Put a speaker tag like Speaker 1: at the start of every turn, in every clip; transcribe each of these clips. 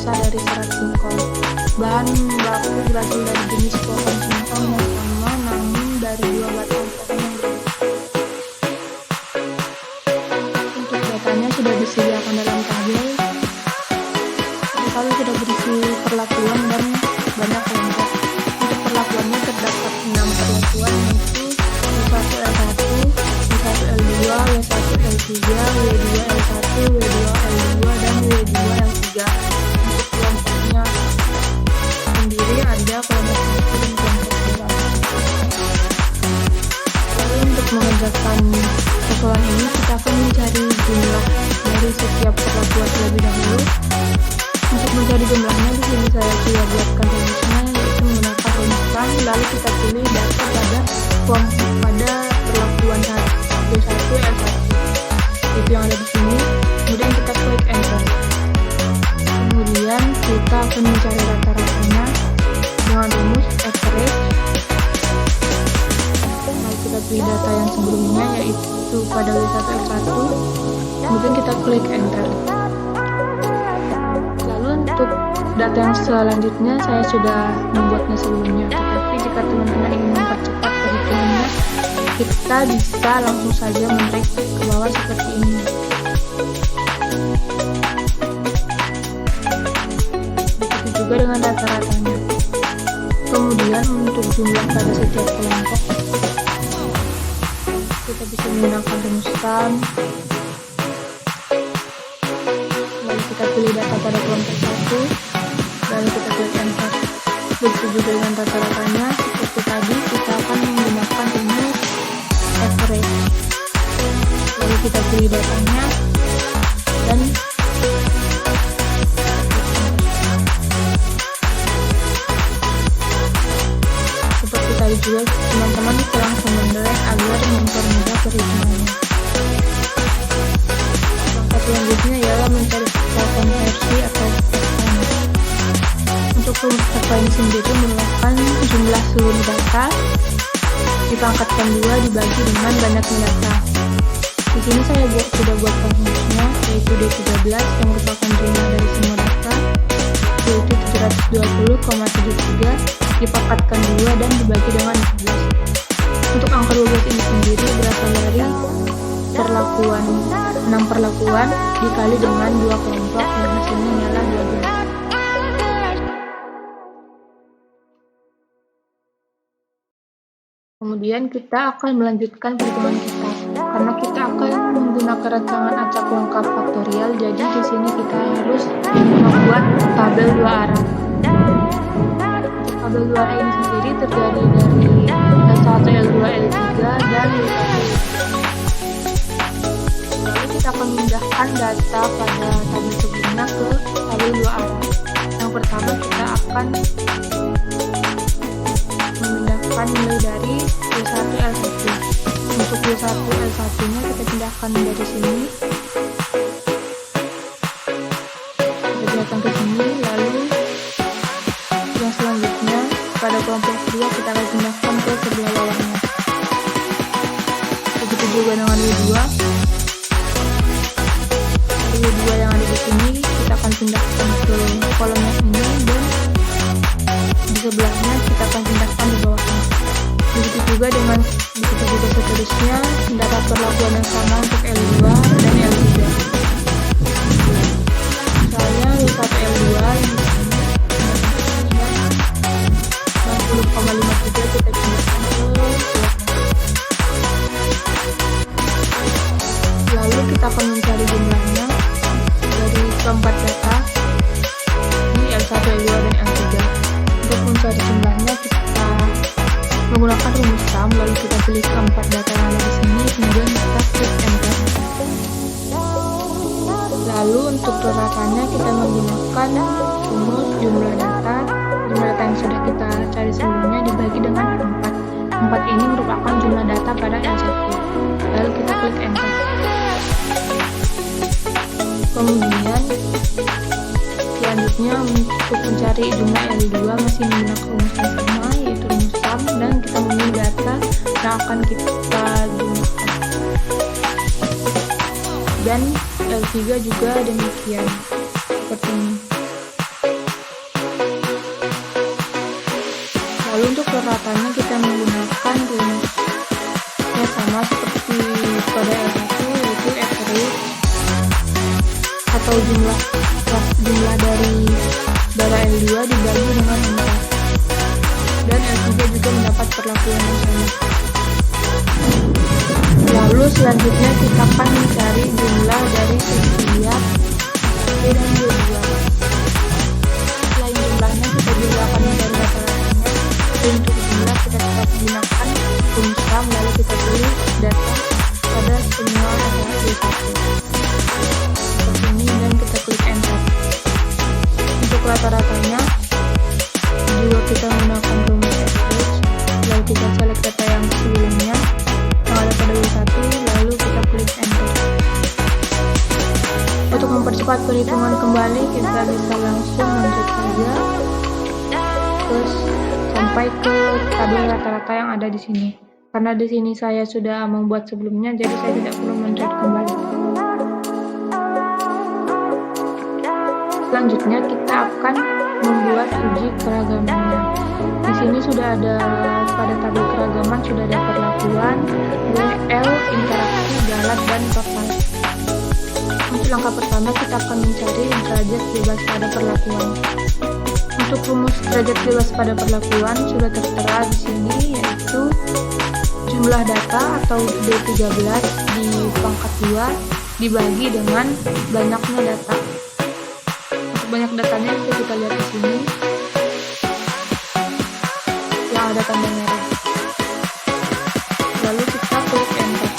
Speaker 1: terasa dari serat singkong. Bahan baku berasal dari jenis pohon singkong yang sama namun dari dua batang pohon yang berbeda. Untuk datanya sudah disediakan dalam tabel. Tabel sudah berisi perlakuan dan banyak kelompok. Untuk perlakuannya terdapat 6 perlakuan, yaitu W1L1, W1L2, W1L3, W2L1, W2L2, dan W2L3. Untuk kelompoknya sendiri ada kelompok 1 dan kelompok 2. Lalu untuk mengerjakan persoalan ini kita akan mencari jumlah dari setiap perlakuan terlebih dahulu. Untuk mencari jumlahnya di sini saya sudah buatkan rumusnya, yaitu menggunakan rumus sum. Lalu kita pilih data pada perlakuan W1L1. Itu yang ada di sini. Kemudian kita klik enter. Kemudian kita akan mencari rata-ratanya dengan rumus average. Lalu kita pilih data yang sebelumnya, yaitu pada W1L1. Kemudian kita klik enter. Untuk data yang selanjutnya saya sudah membuatnya sebelumnya, tetapi jika teman-teman ingin mempercepat perhitungannya, kita bisa langsung saja menarik ke bawah seperti ini. Begitu juga dengan rata-ratanya. Kemudian untuk jumlah pada setiap kelompok, kita bisa menggunakan rumus sum. Kita pilih data pada kelompok 1, lalu kita klik enter. Begitu juga dengan rata-ratanya, seperti tadi kita akan menggunakan rumus average. Lalu kita pilih datanya dan seperti tadi juga teman-teman bisa langsung mendrag agar mempermudah perhitungannya. Selanjutnya ialah mencari faktor konversi atau FKM. Untuk rumus FKM sendiri merupakan jumlah seluruh data dipangkatkan 2 dibagi dengan banyaknya data. Di sini saya sudah buat rumusnya, yaitu D13 yang merupakan jumlah dari semua data, yaitu 720,73 dipangkatkan 2 dan dibagi dengan 12. Untuk angka 12 ini sendiri berasal dari 6 perlakuan dikali dengan 2 kelompok yang hasilnya ialah 12. Kemudian kita akan melanjutkan perhitungan kita. Karena kita akan menggunakan rancangan acak lengkap faktorial, jadi di sini kita harus membuat tabel 2 arah. Tabel 2 arah ini sendiri terdiri dari L1, L2, L3 dan L1. Kita akan memindahkan data pada tabel sebelumnya ke tabel 2 arah. Yang pertama kita akan memindahkan nilai dari W1L1. Untuk W1L1 nya kita pindahkan dari sini, kita datang ke sini. Lalu yang selanjutnya pada kelompok 2 kita akan pindahkan ke sebelah bawahnya. Begitu juga dengan W2 yang ada di sini, kita akan pindahkan ke kolom yang ini, dan di sebelahnya kita akan pindahkan di bawahnya. Begitu juga seterusnya, mendapat perlakuan yang sama untuk L2 dan L3. Misalnya W1L2 yang di sini 60,53 kita pindahkan ke bawahnya. Lalu kita akan mencari jumlahnya dari keempat data di L1, L2, dan L3. Untuk mencari jumlahnya kita menggunakan rumus sum, lalu kita pilih keempat data yang ada di sini, kemudian kita klik enter. Lalu untuk ratanya kita menggunakan rumus jumlah data yang sudah kita cari sebelumnya dibagi dengan 4. 4 ini merupakan jumlah data pada L1. Lalu kita klik enter. Kemudian selanjutnya untuk mencari jumlah L2 masih menggunakan rumus yang sama, yaitu rumus sum, dan kita memilih data yang akan kita jumlahkan. Dan L3 juga demikian, seperti ini. peratannya kita menggunakan rumus yang sama seperti pada L1, yaitu F root atau jumlah dari darah L2 dibagi dengan 4, dan L3 juga mendapat perlakuan yang sama. Lalu selanjutnya kita akan mencari jumlah dari setiap B dan B2. Selain jumlahnya, kita juga akan mencari rata-ratanya. Untuk jumlah kita tetap menggunakan rumus sum, lalu kita pilih data pada semua adalah B1 seperti ini, dan kita klik enter. Untuk rata-ratanya juga kita menggunakan rumus average, lalu kita select data yang sebelumnya yang ada pada B1, lalu kita klik enter. Untuk mempercepat perhitungan kembali, kita bisa langsung lanjut saja terus sampai ke tabel rata-rata yang ada di sini. Karena di sini saya sudah membuat sebelumnya, jadi saya tidak perlu men-read kembali. Selanjutnya kita akan membuat uji keragamannya. Di sini sudah ada pada tabel keragaman sudah ada perlakuan, WL, interaksi, galat, dan total. Untuk langkah pertama kita akan mencari derajat bebas pada perlakuan. Untuk rumus derajat bebas pada perlakuan sudah tertera di sini, yaitu jumlah data atau D13 di pangkat 2 dibagi dengan banyaknya data. Untuk banyak datanya itu kita lihat di sini yang ada tanda merah. Lalu kita klik enter.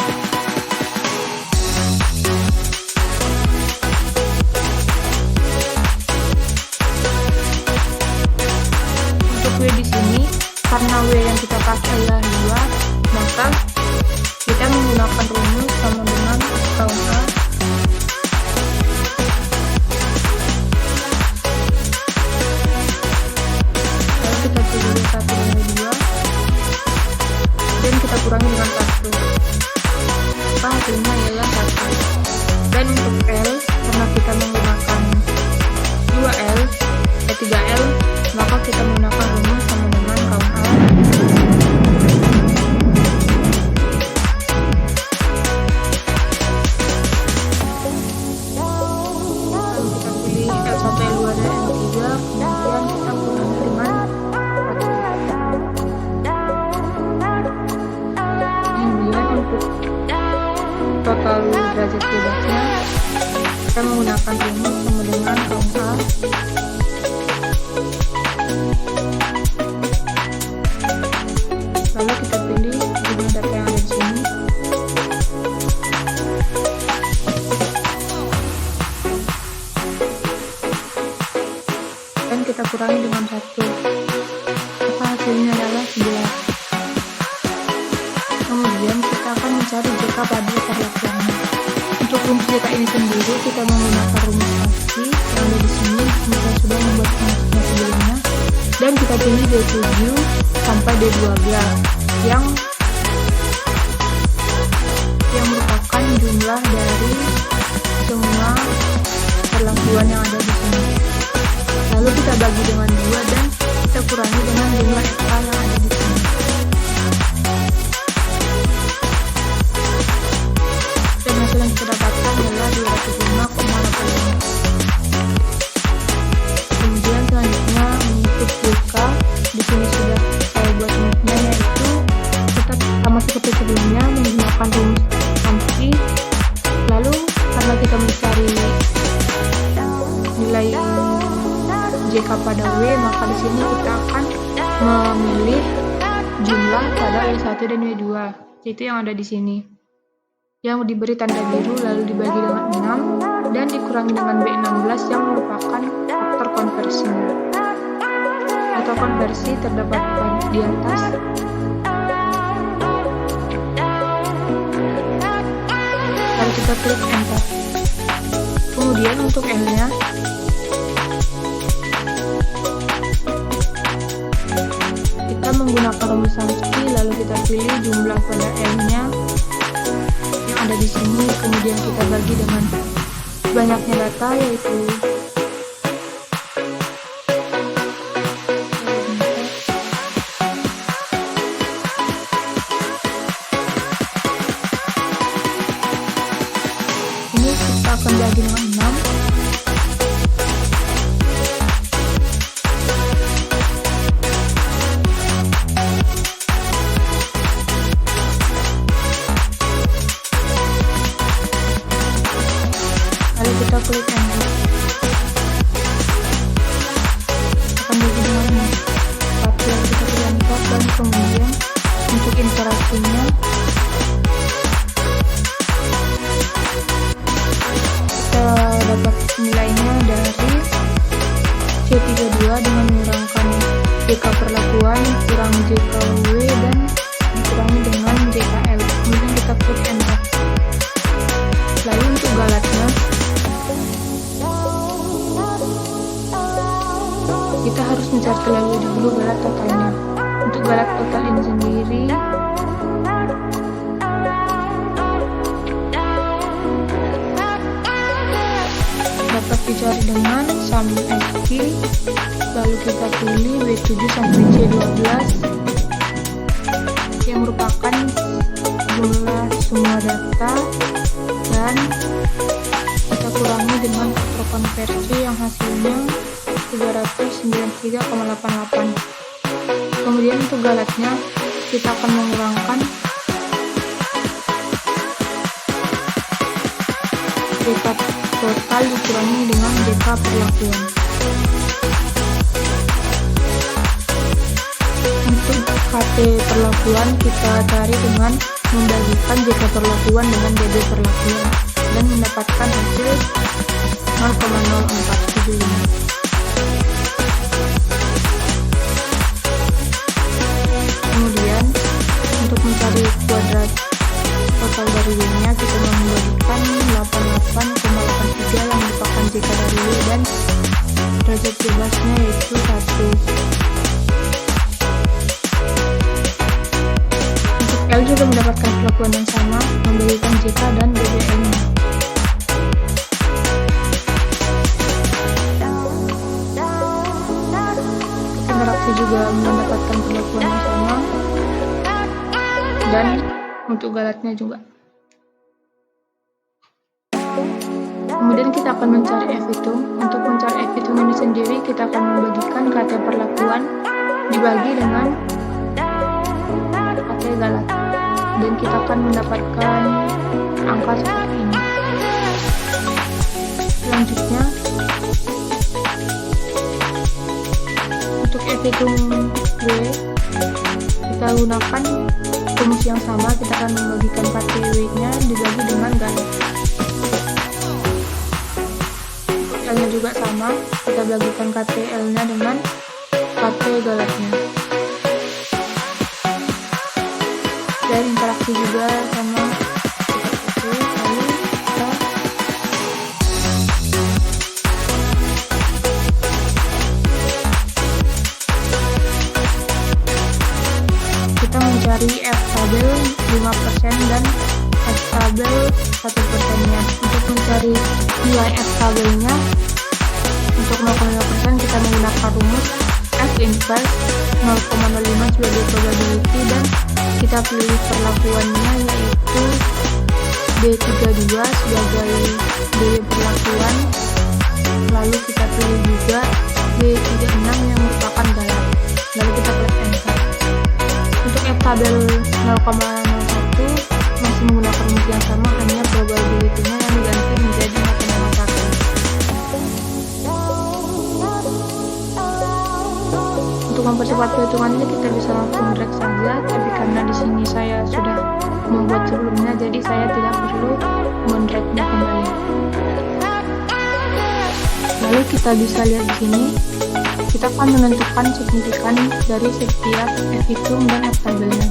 Speaker 1: Untuk W di sini, karena W yang kita pakai adalah 2, maka kita menggunakan rumus sama dengan count A lalu kita pilih 1 dan 2 dan kita kurangi dengan 1, maka hasilnya ialah 1. Dan untuk L, karena kita menggunakan 3L, maka kita menggunakan rumus sama dengan count A total derajat bebasnya kita menggunakan rumus sama dengan count A lalu kita pilih jumlah data yang ada di sini dan kita kurangi dengan 1, maka hasilnya adalah 11. Kemudian kita akan mencari JK pada perlakuannya. Untuk rumus JK ini sendiri kita menggunakan rumus pasti yang ada di sini. Kita sudah membuat rumusnya sebelumnya, dan kita pilih D7 sampai D12 yang merupakan jumlah dari semua perlakuan yang ada di sini. Lalu kita bagi dengan 2 dan kita kurangi dengan jumlah FK yang ada di sini. Hasil yang kita dapatkan adalah 205,85. Kemudian selanjutnya untuk JK di sini sudah saya buat rumusnya, yaitu tetap sama seperti sebelumnya menggunakan rumus pasti. Lalu karena kita mencari nilai JK pada W, maka di sini kita akan memilih jumlah pada W1 dan W2, yaitu yang ada di sini, yang diberi tanda biru lalu dibagi dengan 6 dan dikurangi dengan B16 yang merupakan faktor konversinya atau konversi terdapat di atas. Lalu kita klik enter. Kemudian untuk L nya kita menggunakan rumus Samsky, lalu kita pilih jumlah pada L nya ada di sini, kemudian kita bagi dengan banyaknya data, yaitu akan bagi dengan 6. Lalu kita klik enter. Akan bagi dengan 4. Lalu kita klik enter dan kemudian untuk interaksinya kita dapat nilainya dari C32 dengan mengurangkan JK perlakuan kurang JKW dan dikurangi dengan JKL. Kemudian kita klik enter. Lalu untuk galatnya kita harus mencari terlebih dahulu galat totalnya. Untuk galat total ini sendiri dapat dicari dengan sum SQ, lalu kita pilih B7 sampai C12 yang merupakan jumlah semua data, dan kita kurangi dengan faktor konversi yang hasilnya 393,88. Kemudian untuk galatnya kita akan mengurangkan JK total dikurangi dengan JK perlakuan. Untuk KT perlakuan kita cari dengan membagikan JK perlakuan dengan DB perlakuan dan mendapatkan hasil 0,0475. Kemudian untuk mencari kuadrat total dari W-nya kita membagikan 88,83 yang merupakan JK dari W dan derajat bebasnya yaitu 1. Untuk L juga mendapatkan perlakuan yang sama, membagikan JK dan BBM-nya. Interaksi juga mendapatkan perlakuan yang sama, dan untuk galatnya juga. Kemudian kita akan mencari F hitung. Untuk mencari F hitung ini sendiri kita akan membagikan KT perlakuan dibagi dengan KT galat, dan kita akan mendapatkan angka seperti ini. Selanjutnya untuk F hitung W kita gunakan rumus yang sama, kita akan membagikan KTW-nya dibagi dengan galat. L-nya juga sama, kita bagikan KTL-nya dengan KT galatnya. Dan interaksi juga sama seperti itu. Lalu kita mencari F tabel 5% dan F tabel 1%-nya. Untuk mencari nilai F tabelnya untuk 0,5% kita menggunakan rumus F inverse 0,05 sebagai probability, dan kita pilih perlakuannya yaitu B32 sebagai biaya perlakuan, lalu kita pilih juga B36 yang merupakan galat, lalu kita klik enter. Untuk F tabel 0,01 masih menggunakan rumus yang sama, hanya probability-nya yang diganti menjadi 0,01. Untuk mempercepat perhitungannya kita bisa langsung drag saja, tapi karena di sini saya sudah membuat sebelumnya, jadi saya tidak perlu mendragnya kembali. Lalu kita bisa lihat di sini, kita akan menentukan signifikan dari setiap F hitung dan F tabelnya.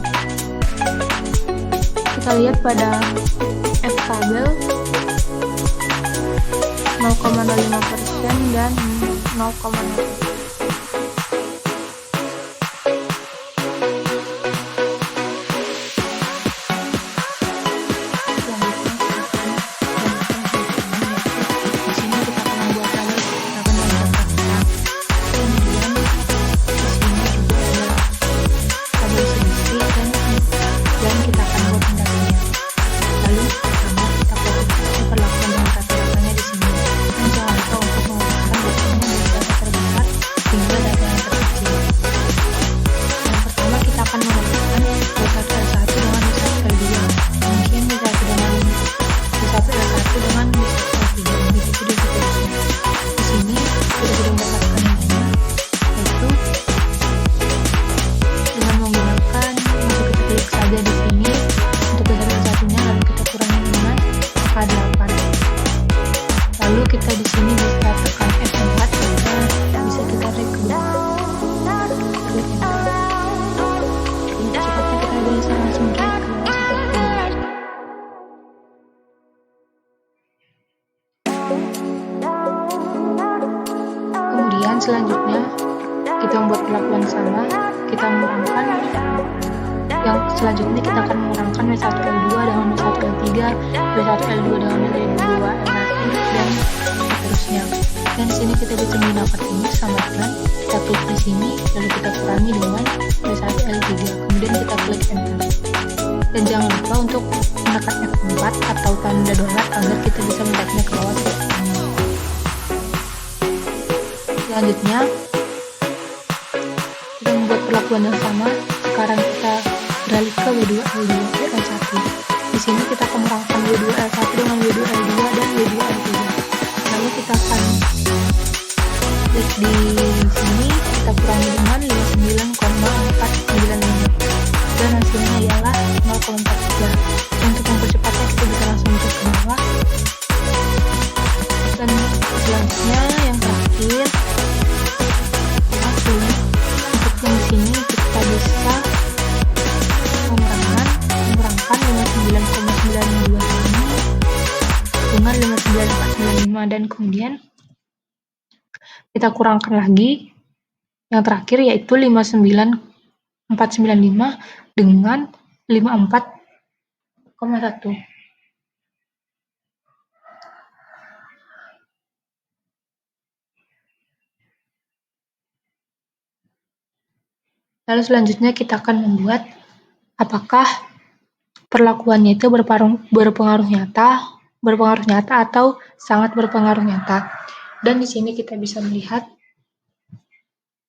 Speaker 1: Kita lihat pada F tabel 0,05% dan 0,01%. dengan B1L3 begitu dan seterusnya. Di sini kita sudah mendapatkan nilainya, yaitu dengan menggunakan masuk kita klik saja di sini untuk besaran satunya, lalu kita kurangi dengan angka 8. Lalu kita di sini bisa tekan F4 dan bisa kita drag ke bawah. Klik enter. Untuk cepatnya kita bisa langsung drag ke bawah seperti ini. Kemudian selanjutnya kita membuat perlakuan sama, kita mengurangkan yang selanjutnya kita akan mengurangkan W1L2 dengan W1L3, W1L2 dengan W2L1 dan seterusnya. Dan di sini kita bisa menggunakan ini sama dengan kita klik di sini lalu kita kurangi dengan W1L3, kemudian kita klik enter. Dan jangan lupa untuk menekan F4 atau tanda dolar agar kita bisa melihatnya ke bawah seperti ini. Selanjutnya kita membuat perlakuan yang sama. Sekarang kita beralih ke W2L2 L1. Di sini kita akan merangkap W2L1 dengan W2L2 dan W2L3. Lalu kita akan klik di sini, kita kurangi dengan 59,495 dan hasilnya ialah 0,43. Untuk mempercepatnya kita bisa langsung ke bawah. Dan selanjutnya yang terakhir untuk yang di sini kita bisa mengurangkan 59,92 ini dengan 59495 dan kemudian kita kurangkan lagi yang terakhir yaitu 59495 dengan 54,1. Lalu selanjutnya kita akan membuat apakah perlakuannya itu berpengaruh nyata atau sangat berpengaruh nyata. Dan di sini kita bisa melihat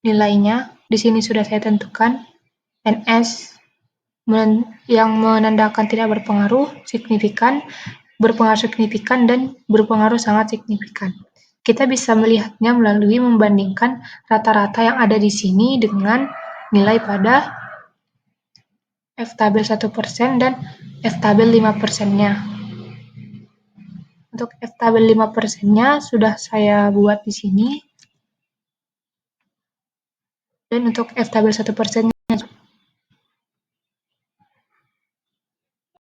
Speaker 1: nilainya. Di sini sudah saya tentukan NS yang menandakan tidak berpengaruh signifikan, berpengaruh signifikan, dan berpengaruh sangat signifikan. Kita bisa melihatnya melalui membandingkan rata-rata yang ada di sini dengan nilai pada F-tabel 1% dan F-tabel 5%-nya. Untuk F-tabel 5%-nya sudah saya buat di sini. Dan untuk F-tabel 1%-nya